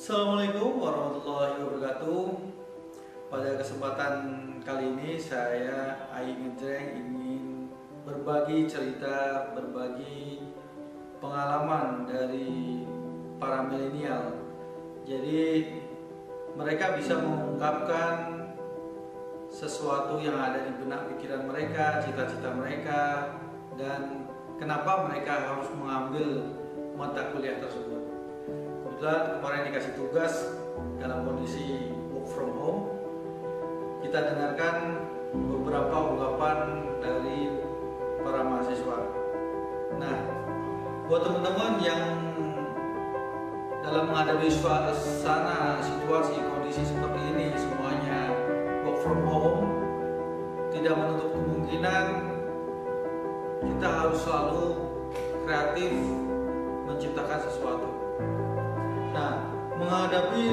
Assalamualaikum warahmatullahi wabarakatuh. Pada kesempatan kali ini saya Aik Ngejreng ingin berbagi cerita, berbagi pengalaman dari para milenial. Jadi mereka bisa mengungkapkan sesuatu yang ada di benak pikiran mereka, cita-cita mereka, dan kenapa mereka harus mengambil mata kuliah tersebut. Kebetulan kemarin dikasih tugas dalam kondisi work from home. Kita dengarkan beberapa ungkapan dari para mahasiswa. Nah, buat teman-teman yang dalam menghadapi suasana situasi kondisi seperti ini, semuanya work from home, tidak menutup kemungkinan kita harus selalu kreatif menciptakan sesuatu. Nah, menghadapi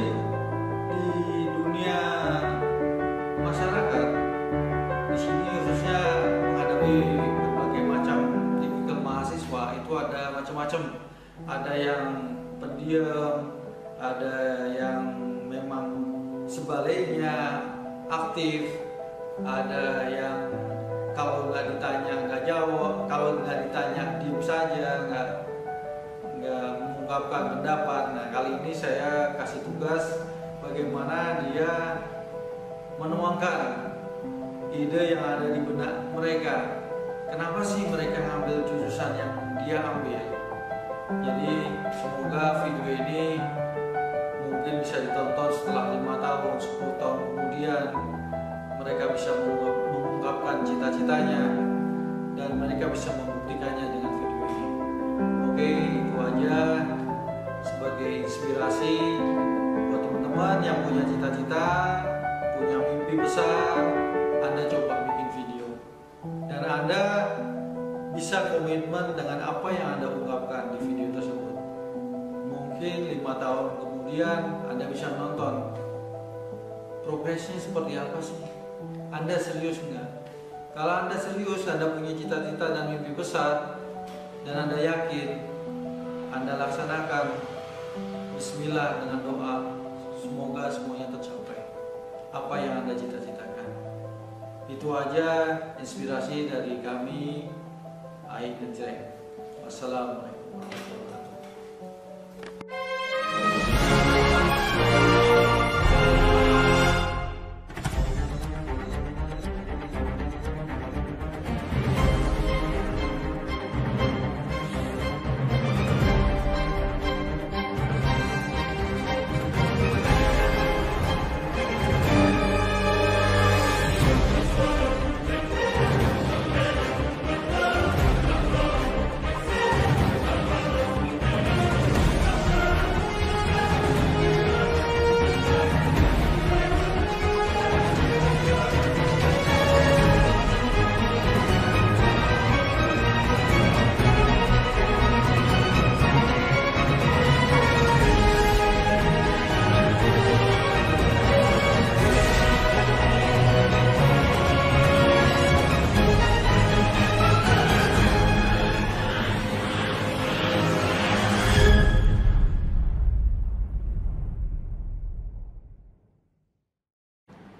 di dunia masyarakat di sini khususnya menghadapi berbagai macam tipikal mahasiswa itu ada macam-macam. Ada yang pendiam, ada yang memang sebaliknya aktif, ada yang kalau nggak ditanya nggak jawab, kalau nggak ditanya diem saja, nggak mengungkapkan pendapat. Nah, kali ini saya kasih tugas bagaimana dia menuangkan ide yang ada di benak mereka. Kenapa sih mereka ngambil jurusan yang dia ambil? Jadi semoga video ini mungkin bisa ditonton setelah 5 tahun, 10 tahun kemudian. Mereka bisa mengungkapkan cita-citanya dan mereka bisa membuktikannya dengan video ini. Oke, itu aja sebagai inspirasi buat teman-teman yang punya cita-cita, punya mimpi besar. Anda coba bikin video dan Anda bisa komitmen dengan apa yang Anda ungkapkan di video tersebut. Mungkin 5 tahun kemudian Anda bisa nonton progresnya seperti apa sih. Anda serius nggak? Kalau Anda serius, Anda punya cita-cita dan mimpi besar, dan Anda yakin, Anda laksanakan. Bismillah dengan doa, semoga semuanya tercapai apa yang Anda cita-citakan. Itu aja inspirasi dari kami, Aik Ngejreng. Wassalamualaikum warahmatullahi wabarakatuh.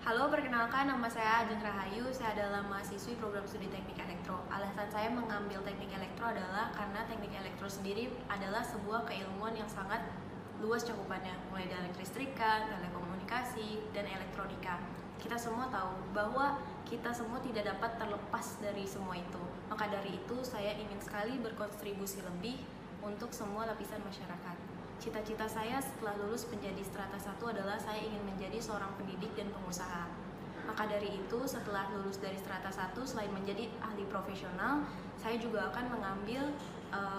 Halo, perkenalkan nama saya Ajeng Rahayu. Saya adalah mahasiswi program studi teknik elektro. Alasan saya mengambil teknik elektro adalah karena teknik elektro sendiri adalah sebuah keilmuan yang sangat luas cakupannya, mulai dari kelistrikan, telekomunikasi, dan elektronika. Kita semua tahu bahwa kita semua tidak dapat terlepas dari semua itu. Maka dari itu, saya ingin sekali berkontribusi lebih untuk semua lapisan masyarakat. Cita-cita saya setelah lulus menjadi strata 1 adalah saya ingin menjadi seorang pendidik dan pengusaha. Maka dari itu, setelah lulus dari strata 1, selain menjadi ahli profesional, saya juga akan mengambil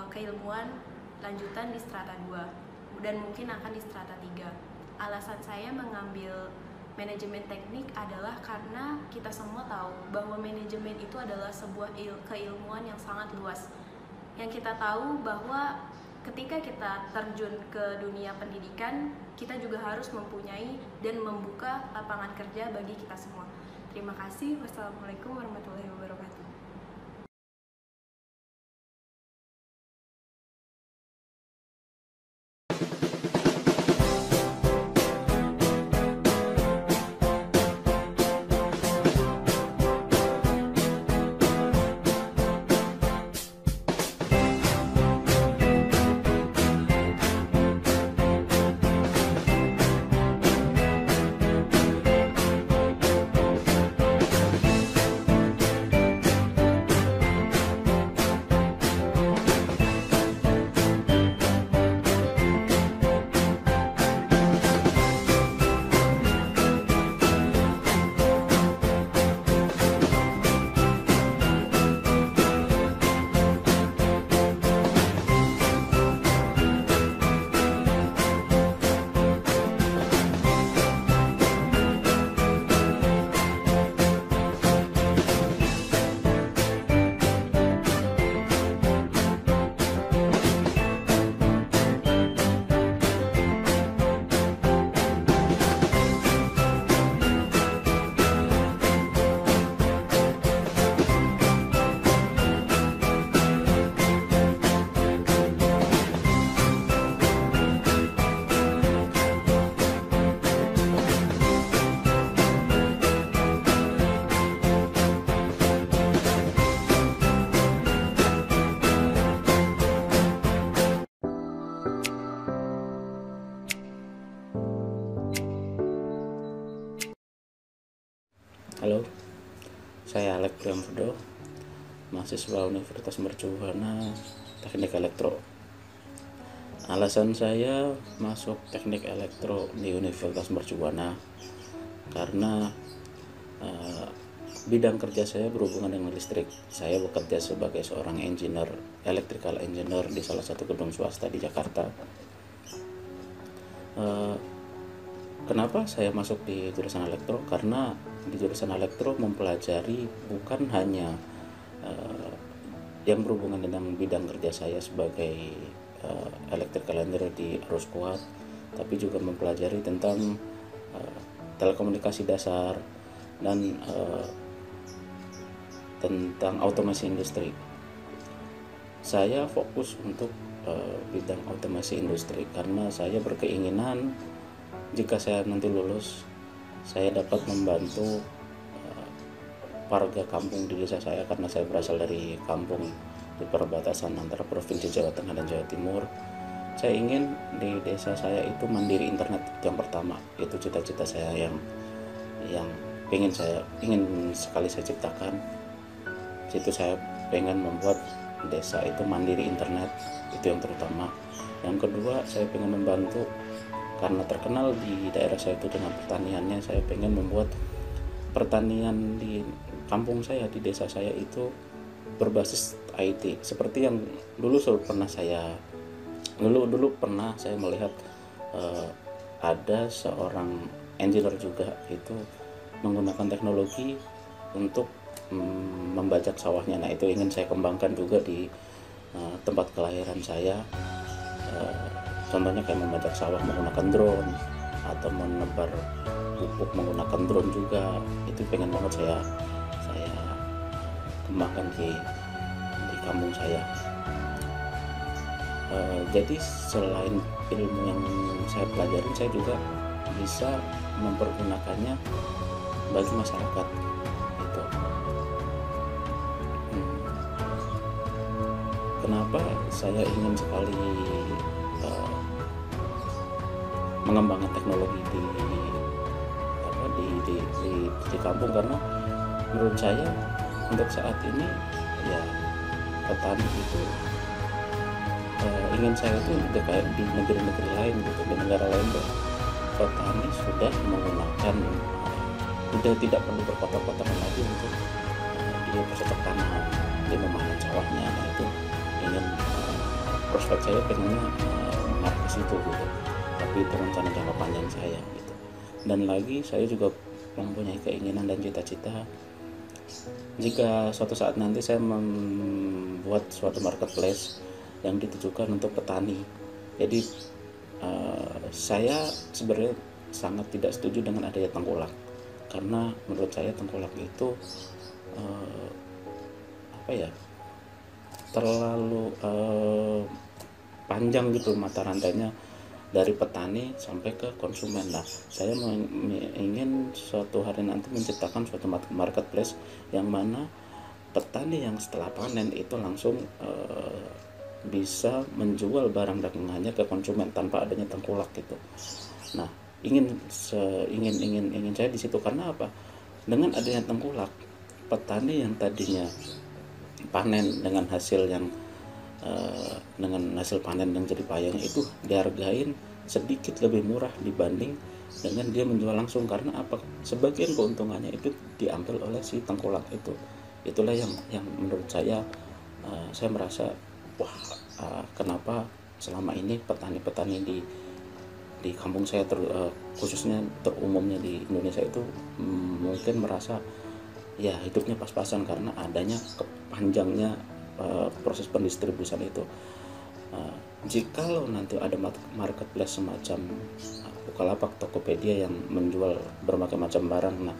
keilmuan lanjutan di strata 2 dan mungkin akan di strata 3. Alasan saya mengambil manajemen teknik adalah karena kita semua tahu bahwa manajemen itu adalah sebuah keilmuan yang sangat luas. Yang kita tahu bahwa ketika kita terjun ke dunia pendidikan, kita juga harus mempunyai dan membuka lapangan kerja bagi kita semua. Terima kasih. Wassalamualaikum warahmatullahi wabarakatuh. saya Alek Priambodo, mahasiswa Universitas Mercubuana Teknik Elektro. Alasan saya masuk Teknik Elektro di Universitas Mercubuana karena bidang kerja saya berhubungan dengan listrik. Saya bekerja sebagai seorang engineer, electrical engineer di salah satu gedung swasta di Jakarta. Kenapa saya masuk di jurusan elektro? Karena di jurusan elektro mempelajari bukan hanya yang berhubungan dengan bidang kerja saya sebagai electrical engineer di arus kuat, tapi juga mempelajari tentang telekomunikasi dasar dan tentang otomasi industri. Saya fokus untuk bidang otomasi industri karena saya berkeinginan jika saya nanti lulus, saya dapat membantu warga kampung di desa saya, karena saya berasal dari kampung di perbatasan antara Provinsi Jawa Tengah dan Jawa Timur. Saya ingin di desa saya itu mandiri internet yang pertama. Itu cita-cita saya yang ingin sekali saya ciptakan. Situ saya pengen membuat desa itu mandiri internet, itu yang terutama. Yang kedua, saya pengen membantu karena terkenal di daerah saya itu dengan pertaniannya. Saya pengen membuat pertanian di kampung saya, di desa saya itu berbasis IT, seperti yang dulu pernah saya melihat ada seorang engineer juga itu menggunakan teknologi untuk membajak sawahnya. Nah, itu ingin saya kembangkan juga di tempat kelahiran saya. Contohnya kayak membajak sawah menggunakan drone atau menebar pupuk menggunakan drone juga. Itu pengen banget saya kembangkan di kampung saya. Jadi selain ilmu yang saya pelajarin, saya juga bisa mempergunakannya bagi masyarakat. Itu. Kenapa saya ingin sekali mengembangkan teknologi di kampung? Karena menurut saya untuk saat ini ya petani itu ingin saya itu udah kayak di negeri-negeri lain gitu, di negara lain tuh petani sudah menggunakan udah tidak perlu berkotak-kotakan lagi untuk dia bercocok tanam, dia memanen sawahnya. Nah, itu ingin prospek saya pengennya mengarah ke situ gitu, tapi itu rencana jangka panjang saya gitu. Dan lagi saya juga mempunyai keinginan dan cita-cita jika suatu saat nanti saya membuat suatu marketplace yang ditujukan untuk petani. Jadi saya sebenarnya sangat tidak setuju dengan adanya tengkulak, karena menurut saya tengkulak itu terlalu panjang gitu mata rantainya dari petani sampai ke konsumen. Nah, saya ingin suatu hari nanti menciptakan suatu marketplace yang mana petani yang setelah panen itu langsung bisa menjual barang dagangannya ke konsumen tanpa adanya tengkulak gitu. Nah, ingin saya di situ. Karena apa? Dengan adanya tengkulak, petani yang tadinya panen dengan hasil panen yang jadi payahnya itu dihargain sedikit lebih murah dibanding dengan dia menjual langsung. Karena apa? Sebagian keuntungannya itu diambil oleh si tengkulak itu. Itulah yang menurut saya merasa kenapa selama ini petani-petani di kampung saya khususnya terumumnya di Indonesia itu mungkin merasa ya hidupnya pas-pasan karena adanya kepanjangnya proses pendistribusian itu. Jikalau nanti ada marketplace semacam Bukalapak, Tokopedia yang menjual berbagai macam barang, nah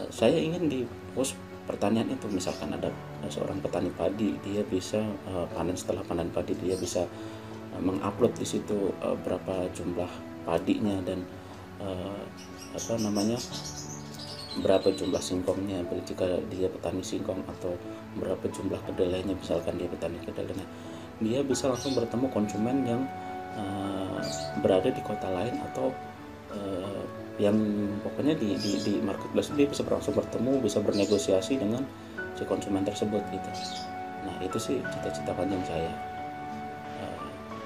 saya ingin di pos pertanian itu, misalkan ada seorang petani padi, dia bisa panen, setelah panen padi dia bisa mengupload di situ berapa jumlah padinya dan berapa jumlah singkongnya jika dia petani singkong, atau berapa jumlah kedelainya misalkan dia petani kedelai. Dia bisa langsung bertemu konsumen yang berada di kota lain atau yang pokoknya di marketplace dia bisa langsung bertemu, bisa bernegosiasi dengan si konsumen tersebut gitu. Nah itu sih cita-cita panjang saya.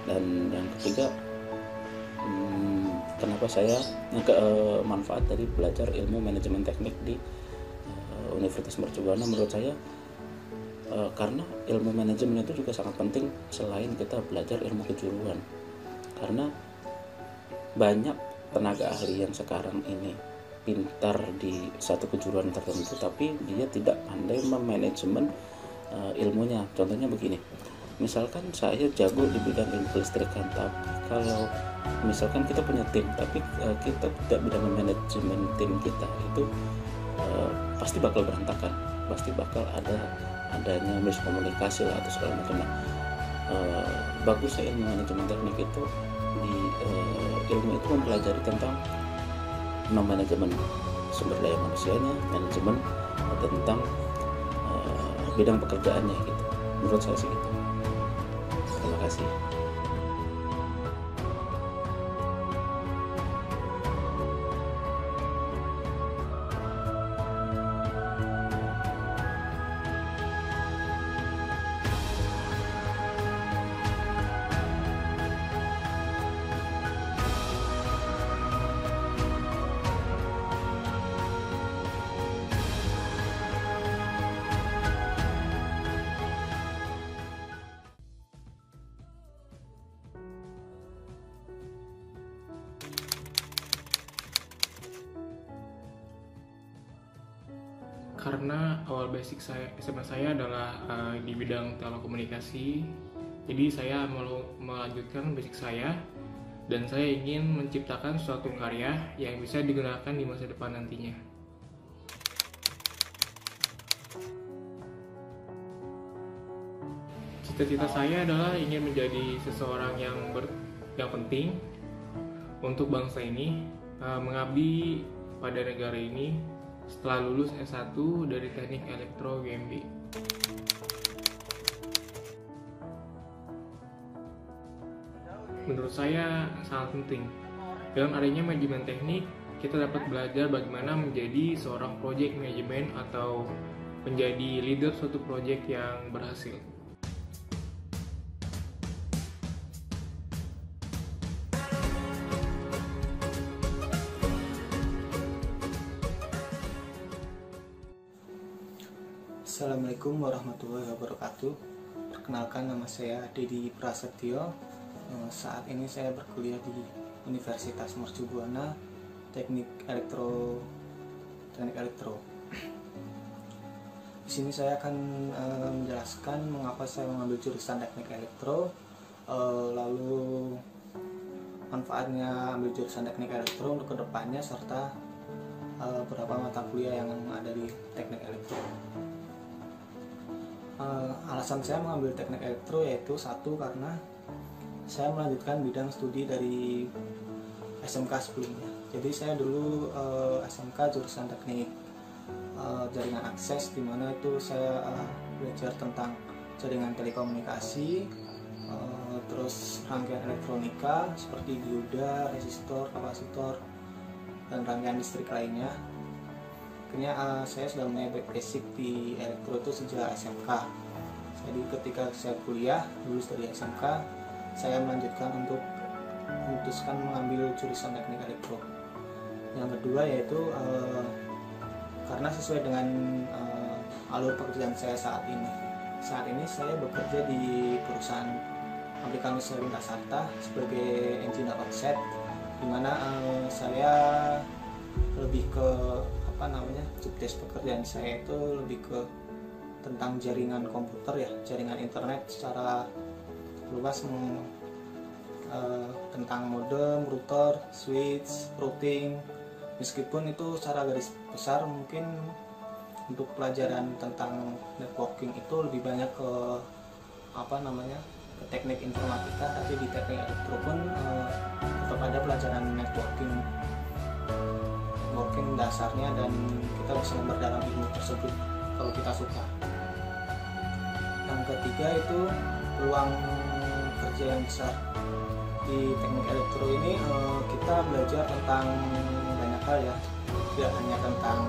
Dan yang ketiga, kenapa saya manfaat dari belajar ilmu manajemen teknik di Universitas Mercubuana, menurut saya karena ilmu manajemen itu juga sangat penting selain kita belajar ilmu kejuruan. Karena banyak tenaga ahli yang sekarang ini pintar di satu kejuruan tertentu tapi dia tidak pandai memanajemen ilmunya. Contohnya begini, misalkan saya jago di bidang ilmu kelistrikan, tapi kalau misalkan kita punya tim tapi kita tidak bisa memanajemen tim kita, itu pasti bakal berantakan, pasti bakal adanya miskomunikasi lah atau segala macam. Bagusnya ilmu manajemen teknik itu di ilmu itu mempelajari tentang manajemen sumber daya manusianya, manajemen tentang bidang pekerjaannya gitu. Menurut saya sih gitu. Terima kasih. Karena awal basic saya SMA saya adalah di bidang telekomunikasi, jadi saya mau melanjutkan basic saya dan saya ingin menciptakan suatu karya yang bisa digunakan di masa depan nantinya. Cita-cita saya adalah ingin menjadi seseorang yang penting untuk bangsa ini, mengabdi pada negara ini setelah lulus S1 dari Teknik Elektro GMB. Menurut saya sangat penting. Dalam adanya manajemen teknik, kita dapat belajar bagaimana menjadi seorang project management atau menjadi leader suatu project yang berhasil. Assalamualaikum warahmatullahi wabarakatuh. Perkenalkan, nama saya Dedi Prasetyo. Saat ini saya berkuliah di Universitas Mercubuana, Teknik Elektro. Di sini saya akan menjelaskan mengapa saya mengambil jurusan Teknik Elektro, lalu manfaatnya ambil jurusan Teknik Elektro untuk kedepannya, serta beberapa mata kuliah yang ada di Teknik Elektro. Alasan saya mengambil teknik elektro yaitu satu, karena saya melanjutkan bidang studi dari SMK sebelumnya. Jadi saya dulu SMK jurusan teknik jaringan akses, dimana itu saya belajar tentang jaringan telekomunikasi, terus rangkaian elektronika seperti dioda, resistor, kapasitor, dan rangkaian listrik lainnya. Akhirnya saya sudah punya basic di elektro itu sejak SMK. Jadi ketika saya kuliah lulus dari SMK, saya melanjutkan untuk memutuskan mengambil jurusan teknik elektro. Yang kedua yaitu karena sesuai dengan alur pekerjaan saya saat ini. Saat ini saya bekerja di perusahaan pabrikan listrik lintas harta sebagai engineer offset, dimana saya lebih ke job desk pekerjaan saya itu lebih ke tentang jaringan komputer ya, jaringan internet secara luas, tentang modem, router, switch, routing. Meskipun itu secara garis besar mungkin untuk pelajaran tentang networking itu lebih banyak ke ke teknik informatika, tapi di teknik elektro pun tetap ada pelajaran networking dasarnya, dan kita bisa memperdalam ilmu tersebut kalau kita suka. Yang ketiga itu peluang kerja yang besar. Di teknik elektro ini kita belajar tentang banyak hal ya, tidak hanya tentang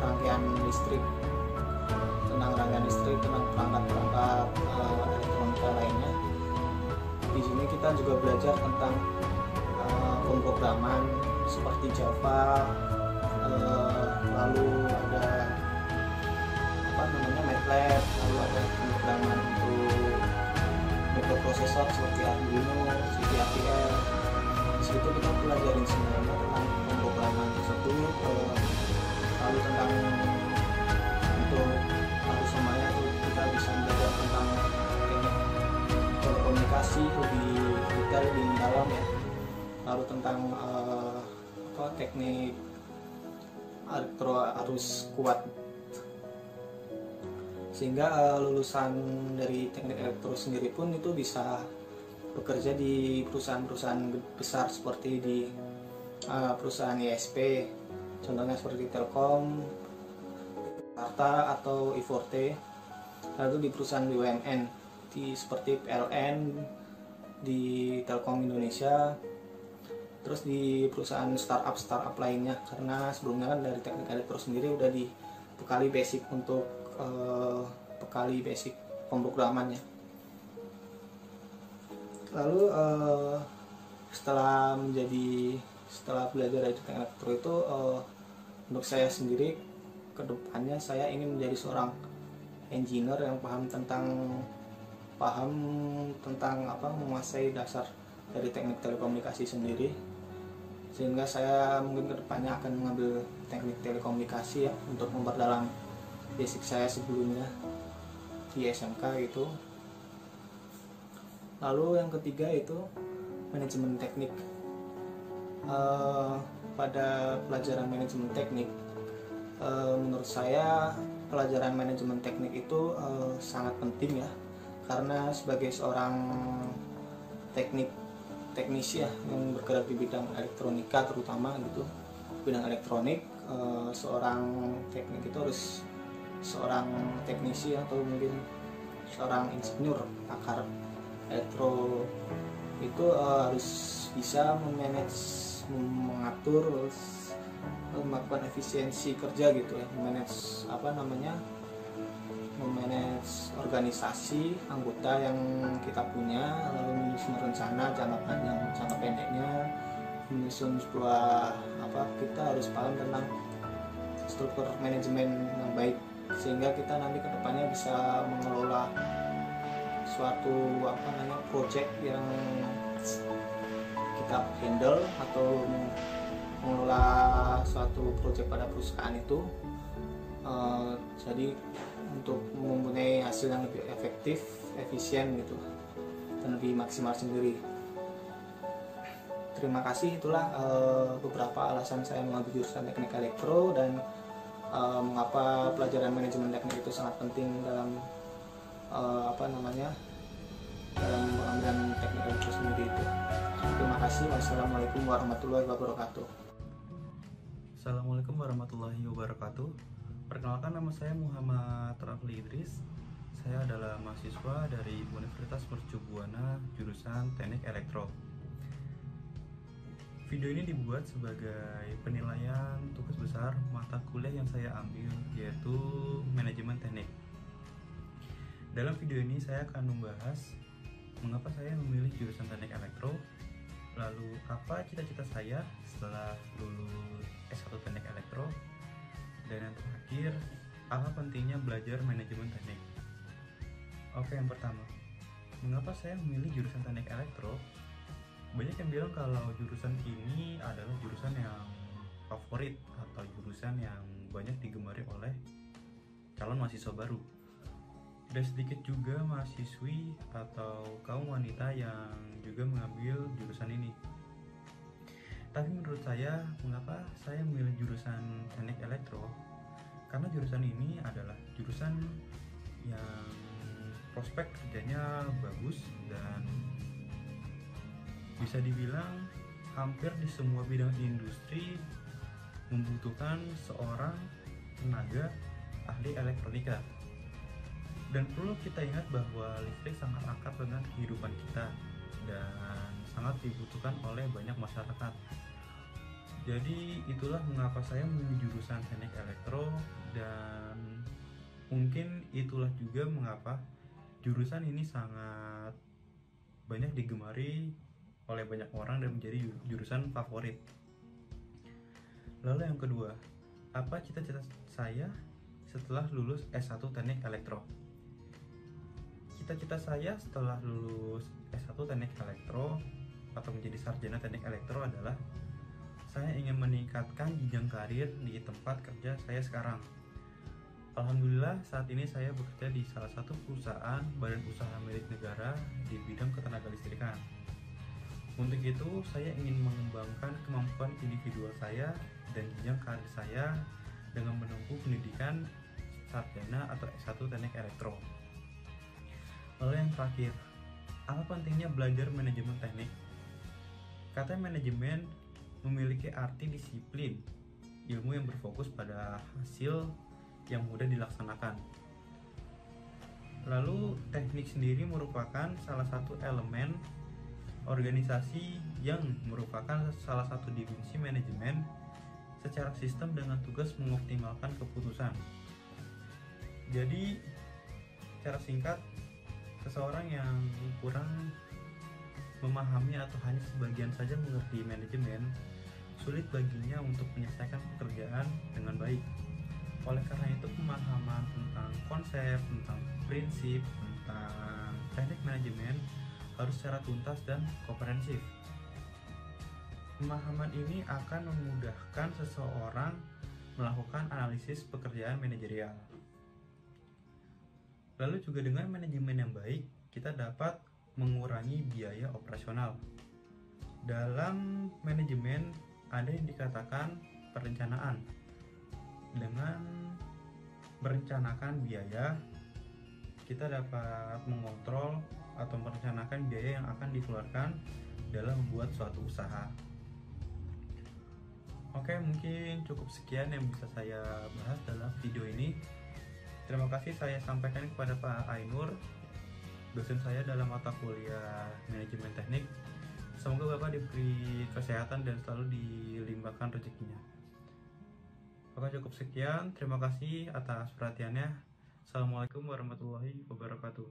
rangkaian listrik, tentang perangkat-perangkat elektronika lainnya. Di sini kita juga belajar tentang pemrograman seperti Java, lalu ada MATLAB, lalu ada pemrograman untuk mikroprosesor seperti Arduino, CPRTL. Di situ kita pelajarin semuanya tentang pemrograman tersebut, lalu tentang untuk semuanya itu kita bisa belajar tentang teknik telekomunikasi lebih detail, lebih mendalam ya. Lalu tentang teknik elektro arus kuat, sehingga lulusan dari teknik elektro sendiri pun itu bisa bekerja di perusahaan-perusahaan besar seperti di perusahaan ISP, contohnya seperti Telkom, Jakarta atau I4T, lalu di perusahaan BUMN seperti PLN, di Telkom Indonesia, terus di perusahaan startup lainnya, karena sebelumnya kan dari teknik elektro sendiri udah dibekali basic untuk basic pemrogramannya. Lalu setelah belajar dari teknik elektro itu, untuk saya sendiri kedepannya saya ingin menjadi seorang engineer yang paham tentang menguasai dasar dari teknik telekomunikasi sendiri, sehingga saya mungkin kedepannya akan mengambil teknik telekomunikasi ya, untuk memperdalam basic saya sebelumnya di SMK gitu. Lalu yang ketiga itu manajemen teknik. Pada pelajaran manajemen teknik, menurut saya pelajaran manajemen teknik itu sangat penting ya, karena sebagai seorang teknisi ya yang bergerak di bidang elektronika terutama gitu, bidang elektronik, seorang teknik itu harus seorang teknisi atau mungkin seorang insinyur pakar elektro itu harus bisa mengatur, melakukan efisiensi kerja gitu ya, memanage organisasi anggota yang kita punya, lalu menyusun rencana jangka panjang, jangka pendeknya, menyusun sebuah kita harus paham tentang struktur manajemen yang baik, sehingga kita nanti kedepannya bisa mengelola suatu project yang kita handle atau mengelola suatu project pada perusahaan itu, jadi untuk mempunyai hasil yang lebih efektif, efisien gitu, dan lebih maksimal sendiri. Terima kasih, itulah beberapa alasan saya mengambil jurusan teknik elektro dan mengapa pelajaran manajemen teknik itu sangat penting dalam dalam pengambilan teknik elektro sendiri itu. Terima kasih. Wassalamualaikum warahmatullahi wabarakatuh. Assalamualaikum warahmatullahi wabarakatuh. Perkenalkan, nama saya Muhammad Rafli Idris. Saya adalah mahasiswa dari Universitas Mercu Buana jurusan Teknik Elektro. Video ini dibuat sebagai penilaian tugas besar mata kuliah yang saya ambil, yaitu manajemen teknik. Dalam video ini saya akan membahas mengapa saya memilih jurusan teknik elektro, lalu apa cita-cita saya setelah lulus S1 teknik elektro, dan yang terakhir, apa pentingnya belajar manajemen teknik. Oke, yang pertama, mengapa saya memilih jurusan teknik elektro? Banyak yang bilang kalau jurusan ini adalah jurusan yang favorit atau jurusan yang banyak digemari oleh calon mahasiswa baru. Dan sedikit juga mahasiswi atau kaum wanita yang juga mengambil jurusan ini. Tapi menurut saya, mengapa saya memilih jurusan teknik elektro? Karena jurusan ini adalah jurusan yang prospek kerjanya bagus dan bisa dibilang hampir di semua bidang industri membutuhkan seorang tenaga ahli elektronika. Dan perlu kita ingat bahwa listrik sangat akrab dengan kehidupan kita dan sangat dibutuhkan oleh banyak masyarakat. Jadi itulah mengapa saya memilih jurusan teknik elektro, dan mungkin itulah juga mengapa jurusan ini sangat banyak digemari oleh banyak orang dan menjadi jurusan favorit. Lalu yang kedua, apa cita-cita saya setelah lulus S1 Teknik Elektro? Cita-cita saya setelah lulus S1 Teknik Elektro atau menjadi sarjana Teknik Elektro adalah saya ingin meningkatkan jenjang karir di tempat kerja saya sekarang. Alhamdulillah saat ini saya bekerja di salah satu perusahaan badan usaha milik negara di bidang ketenagalistrikan. Untuk itu, saya ingin mengembangkan kemampuan individual saya dan jenjang karir saya dengan menempuh pendidikan sarjana atau S1 Teknik Elektro. Lalu yang terakhir, apa pentingnya belajar manajemen teknik? Kata manajemen memiliki arti disiplin, ilmu yang berfokus pada hasil yang mudah dilaksanakan. Lalu teknik sendiri merupakan salah satu elemen organisasi yang merupakan salah satu divisi manajemen secara sistem dengan tugas mengoptimalkan keputusan. Jadi secara singkat, seseorang yang kurang memahami atau hanya sebagian saja mengerti manajemen, sulit baginya untuk menyelesaikan pekerjaan dengan baik. Oleh karena itu, pemahaman tentang konsep, tentang prinsip, tentang teknik manajemen harus secara tuntas dan komprehensif. Pemahaman ini akan memudahkan seseorang melakukan analisis pekerjaan manajerial. Lalu juga dengan manajemen yang baik, kita dapat mengurangi biaya operasional. Dalam manajemen ada yang dikatakan perencanaan. Dengan merencanakan biaya, kita dapat mengontrol atau merencanakan biaya yang akan dikeluarkan dalam membuat suatu usaha. Oke, mungkin cukup sekian yang bisa saya bahas dalam video ini. Terima kasih saya sampaikan kepada Pak Ainur, dosen saya dalam mata kuliah manajemen teknik. Semoga Bapak diberi kesehatan dan selalu dilimpahkan rezekinya. Oke, cukup sekian. Terima kasih atas perhatiannya. Assalamualaikum warahmatullahi wabarakatuh.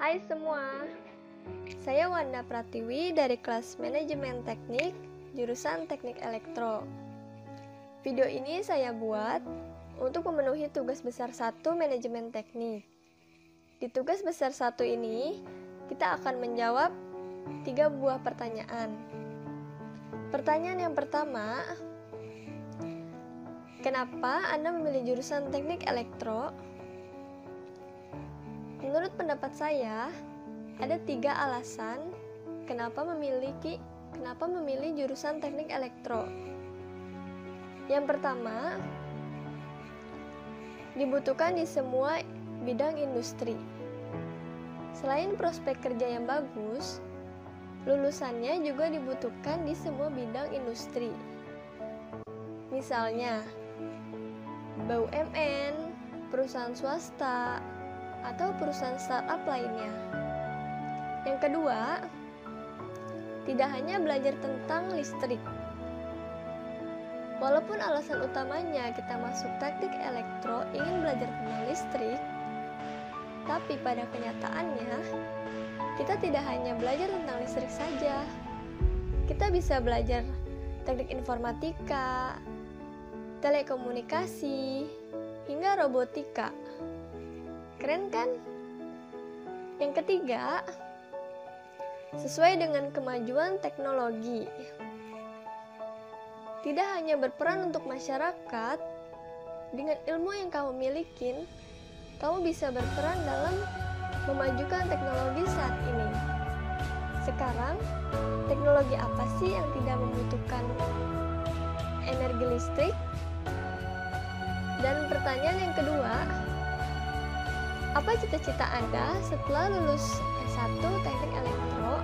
Hai semua, saya Wanda Pratiwi dari kelas Manajemen Teknik, jurusan Teknik Elektro. Video ini saya buat untuk memenuhi tugas besar 1 Manajemen Teknik. Di tugas besar 1 ini, kita akan menjawab 3 buah pertanyaan. Pertanyaan yang pertama, kenapa Anda memilih jurusan Teknik Elektro? Menurut pendapat saya, ada 3 alasan kenapa memilih jurusan Teknik Elektro. Yang pertama, dibutuhkan di semua bidang industri. Selain prospek kerja yang bagus, lulusannya juga dibutuhkan di semua bidang industri. Misalnya, BUMN, perusahaan swasta, atau perusahaan startup lainnya. Yang kedua, tidak hanya belajar tentang listrik. Walaupun alasan utamanya kita masuk teknik elektro ingin belajar tentang listrik, tapi pada kenyataannya, kita tidak hanya belajar tentang listrik saja. Kita bisa belajar teknik informatika, telekomunikasi, hingga robotika. Keren kan? Yang ketiga, sesuai dengan kemajuan teknologi. Tidak hanya berperan untuk masyarakat, dengan ilmu yang kamu miliki, kamu bisa berperan dalam memajukan teknologi saat ini. Sekarang, teknologi apa sih yang tidak membutuhkan energi listrik? Dan pertanyaan yang kedua, apa cita-cita Anda setelah lulus S1 Teknik Elektro?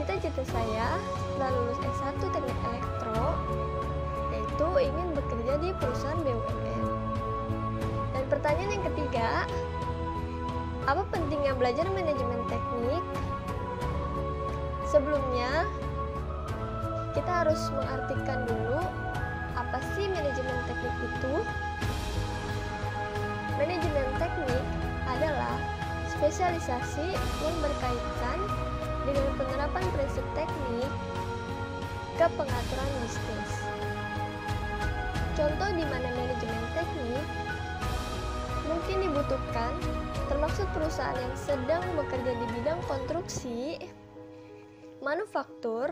Cita-cita saya setelah lulus S1 Teknik Elektro yaitu ingin bekerja di perusahaan BUMN. Dan pertanyaan yang ketiga, apa pentingnya belajar manajemen teknik? Sebelumnya, kita harus mengartikan dulu apa sih manajemen teknik itu. Manajemen teknik adalah spesialisasi yang berkaitan dengan penerapan prinsip teknik ke pengaturan bisnis. Contoh di mana manajemen teknik mungkin dibutuhkan termasuk perusahaan yang sedang bekerja di bidang konstruksi, manufaktur,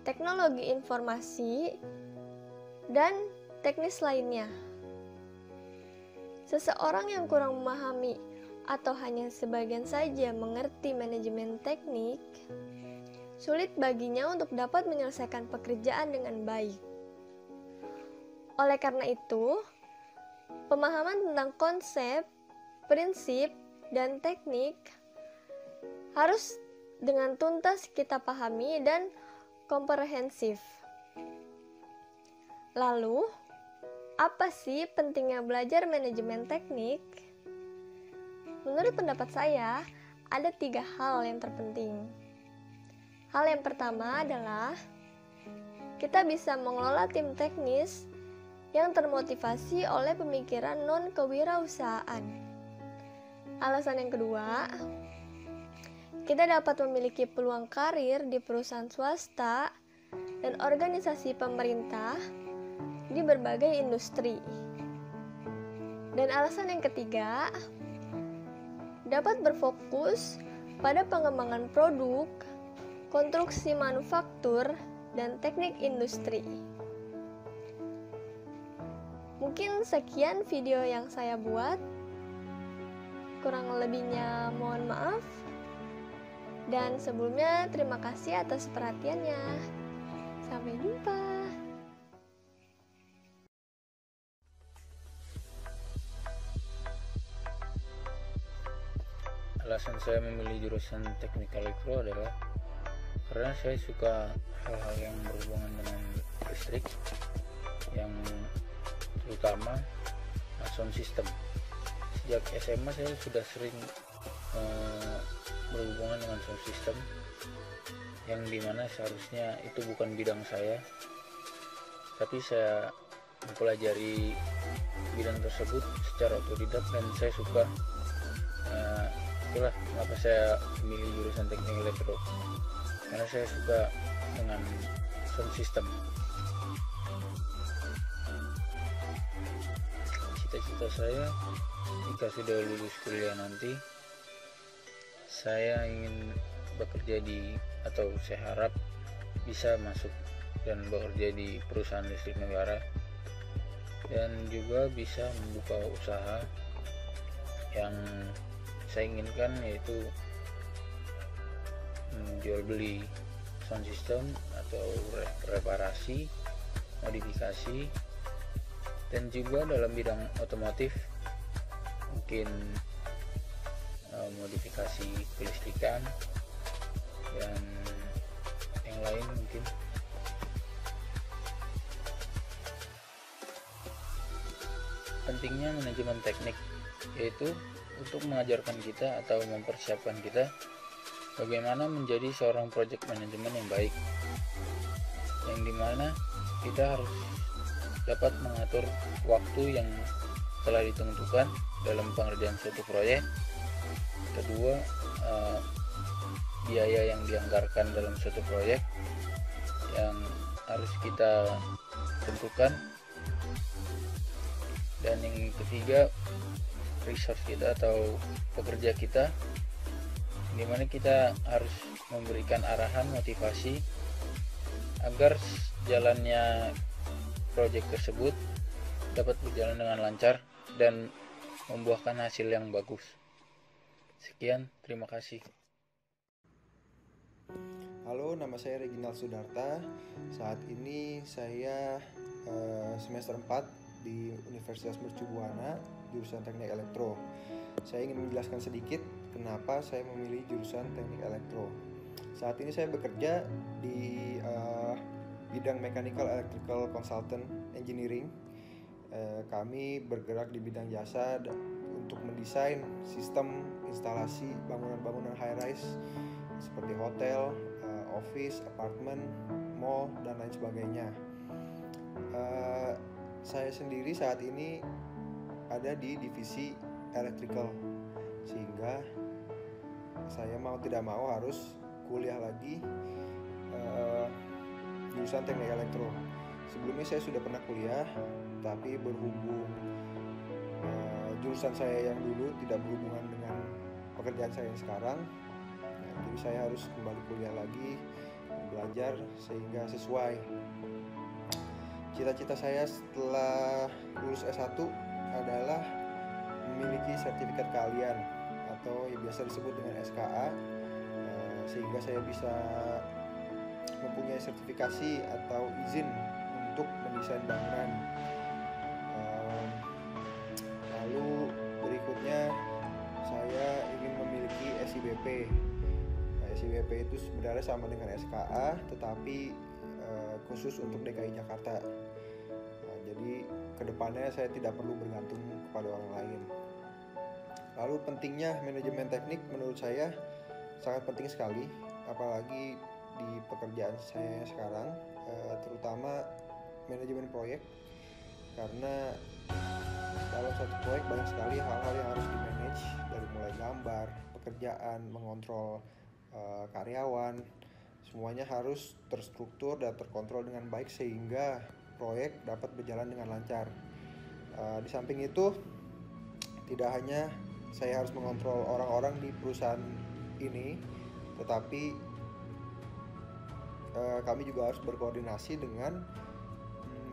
teknologi informasi, dan teknis lainnya. Seseorang yang kurang memahami atau hanya sebagian saja mengerti manajemen teknik, sulit baginya untuk dapat menyelesaikan pekerjaan dengan baik. Oleh karena itu, pemahaman tentang konsep, prinsip, dan teknik harus dengan tuntas kita pahami dan komprehensif. Lalu, apa sih pentingnya belajar manajemen teknik? Menurut pendapat saya, ada 3 hal yang terpenting. Hal yang pertama adalah kita bisa mengelola tim teknis yang termotivasi oleh pemikiran non-kewirausahaan. Alasan yang kedua, kita dapat memiliki peluang karir di perusahaan swasta dan organisasi pemerintah di berbagai industri. Dan alasan yang ketiga, dapat berfokus pada pengembangan produk, konstruksi manufaktur, dan teknik industri. Mungkin sekian video yang saya buat. Kurang lebihnya mohon maaf. Dan sebelumnya terima kasih atas perhatiannya. Sampai jumpa. Alasan saya memilih jurusan teknik elektro adalah karena saya suka hal-hal yang berhubungan dengan listrik, yang terutama sound system. Sejak SMA saya sudah sering berhubungan dengan sound system, yang dimana seharusnya itu bukan bidang saya, tapi saya mempelajari bidang tersebut secara otodidak dan saya suka. Itulah kenapa saya memilih jurusan teknik elektro, karena saya suka dengan sound system. Cita-cita saya jika sudah lulus kuliah nanti, saya ingin bekerja atau saya harap bisa masuk dan bekerja di perusahaan listrik negara, dan juga bisa membuka usaha yang saya inginkan, yaitu jual beli sound system atau reparasi, modifikasi, dan juga dalam bidang otomotif mungkin modifikasi kelistrikan dan yang lain mungkin. Pentingnya manajemen teknik yaitu untuk mengajarkan kita atau mempersiapkan kita bagaimana menjadi seorang project manajemen yang baik, yang dimana kita harus dapat mengatur waktu yang telah ditentukan dalam pengerjaan suatu proyek. Kedua, biaya yang dianggarkan dalam suatu proyek yang harus kita tentukan. Dan yang ketiga, resource kita atau pekerja kita, dimana kita harus memberikan arahan, motivasi agar jalannya proyek tersebut dapat berjalan dengan lancar dan membuahkan hasil yang bagus. Sekian, terima kasih. Halo, nama saya Reginald Sudarta. Saat ini saya semester 4 di Universitas Mercu Buana, jurusan Teknik Elektro. Saya ingin menjelaskan sedikit kenapa saya memilih jurusan Teknik Elektro. Saat ini saya bekerja di bidang Mechanical Electrical Consultant Engineering. Kami bergerak di bidang jasa untuk mendesain sistem instalasi bangunan-bangunan high-rise seperti hotel, office, apartemen, mall, dan lain sebagainya. Saya sendiri saat ini ada di divisi electrical, sehingga saya mau tidak mau harus kuliah lagi jurusan teknik elektro. Sebelumnya saya sudah pernah kuliah, tapi berhubung jurusan saya yang dulu tidak berhubungan dengan pekerjaan saya yang sekarang, jadi saya harus kembali kuliah lagi, belajar sehingga sesuai. Cita-cita saya setelah lulus S1 adalah memiliki sertifikat keahlian atau yang biasa disebut dengan SKA, sehingga saya bisa mempunyai sertifikasi atau izin untuk mendesain bangunan. Lalu berikutnya saya ingin memiliki SIBP. SIBP itu sebenarnya sama dengan SKA, tetapi khusus untuk DKI Jakarta. Jadi kedepannya saya tidak perlu bergantung kepada orang lain. Lalu pentingnya manajemen teknik menurut saya sangat penting sekali, apalagi di pekerjaan saya sekarang, terutama manajemen proyek, karena dalam satu proyek banyak sekali hal-hal yang harus di-manage, dari mulai gambar, pekerjaan, mengontrol karyawan, semuanya harus terstruktur dan terkontrol dengan baik sehingga proyek dapat berjalan dengan lancar. Di samping itu, tidak hanya saya harus mengontrol orang-orang di perusahaan ini, tetapi kami juga harus berkoordinasi dengan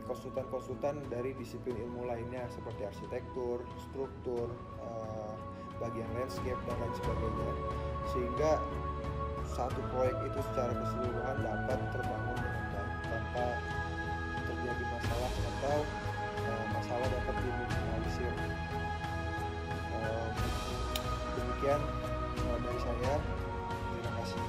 konsultan-konsultan dari disiplin ilmu lainnya seperti arsitektur, struktur, bagian landscape, dan lain sebagainya, sehingga satu proyek itu secara keseluruhan dapat terbangun dengan baik tanpa terjadi masalah atau masalah dapat diminimalisir. Demikian dari saya, terima kasih.